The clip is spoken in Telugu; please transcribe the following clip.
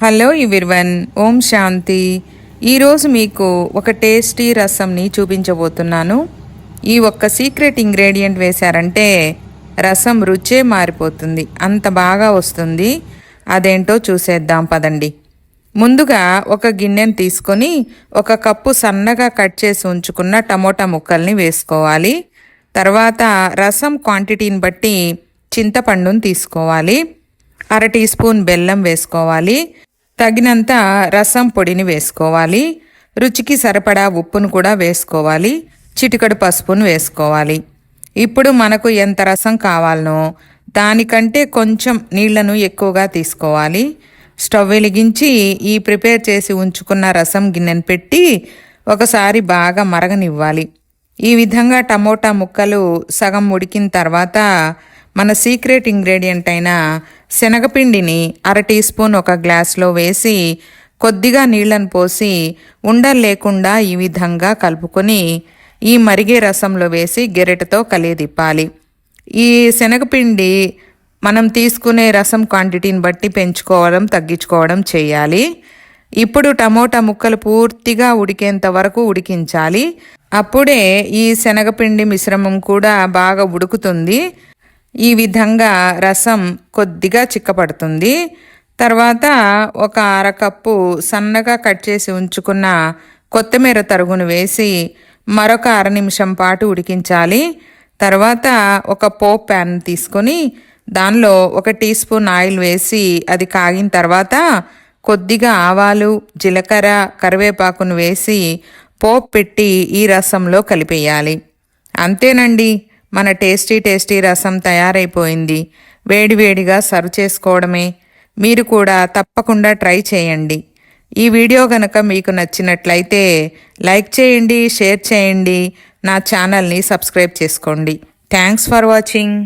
హలో ఎవ్రీవన్, ఓం శాంతి. ఈరోజు మీకు ఒక టేస్టీ రసంని చూపించబోతున్నాను. ఈ ఒక్క సీక్రెట్ ఇంగ్రీడియంట్ వేశారంటే రసం రుచే మారిపోతుంది, అంత బాగా వస్తుంది. అదేంటో చూసేద్దాం పదండి. ముందుగా ఒక గిన్నెను తీసుకొని ఒక కప్పు సన్నగా కట్ చేసి ఉంచుకున్న టమోటా ముక్కల్ని వేసుకోవాలి. తర్వాత రసం క్వాంటిటీని బట్టి చింతపండును తీసుకోవాలి. 1/2 టీ స్పూన్ బెల్లం వేసుకోవాలి. తగినంత రసం పొడిని వేసుకోవాలి. రుచికి సరిపడా ఉప్పును కూడా వేసుకోవాలి. చిటికెడు పసుపును వేసుకోవాలి. ఇప్పుడు మనకు ఎంత రసం కావాలనో దానికంటే కొంచెం నీళ్లను ఎక్కువగా తీసుకోవాలి. స్టవ్ వెలిగించి ఈ ప్రిపేర్ చేసి ఉంచుకున్న రసం గిన్నెను పెట్టి ఒకసారి బాగా మరగనివ్వాలి. ఈ విధంగా టమోటా ముక్కలు సగం ఉడికిన తర్వాత మన సీక్రెట్ ఇంగ్రీడియంట్ అయిన శనగపిండిని 1/2 టీ స్పూన్ ఒక గ్లాస్లో వేసి కొద్దిగా నీళ్లను పోసి ఉండలు లేకుండా ఈ విధంగా కలుపుకొని ఈ మరిగే రసంలో వేసి గెరెటతో కలియదిప్పాలి. ఈ శనగపిండి మనం తీసుకునే రసం క్వాంటిటీని బట్టి పెంచుకోవడం తగ్గించుకోవడం చేయాలి. ఇప్పుడు టమోటా ముక్కలు పూర్తిగా ఉడికేంత వరకు ఉడికించాలి. అప్పుడే ఈ శనగపిండి మిశ్రమం కూడా బాగా ఉడుకుతుంది. ఈ విధంగా రసం కొద్దిగా చిక్కపడుతుంది. తర్వాత ఒక 1/2 కప్పు సన్నగా కట్ చేసి ఉంచుకున్న కొత్తిమీర తరుగును వేసి మరొక 1/2 నిమిషం పాటు ఉడికించాలి. తర్వాత ఒక పోప్ ప్యాన్ తీసుకొని దానిలో 1 టీ స్పూన్ ఆయిల్ వేసి అది కాగిన తర్వాత కొద్దిగా ఆవాలు, జీలకర్ర, కరివేపాకును వేసి పోప్ పెట్టి ఈ రసంలో కలిపేయాలి. అంతేనండి, మన టేస్టీ రసం తయారైపోయింది. వేడివేడిగా సర్వ్ చేసుకోవడమే. మీరు కూడా తప్పకుండా ట్రై చేయండి. ఈ వీడియో గనక మీకు నచ్చినట్లయితే లైక్ చేయండి, షేర్ చేయండి, నా ఛానల్ని సబ్స్క్రైబ్ చేసుకోండి. Thanks for watching.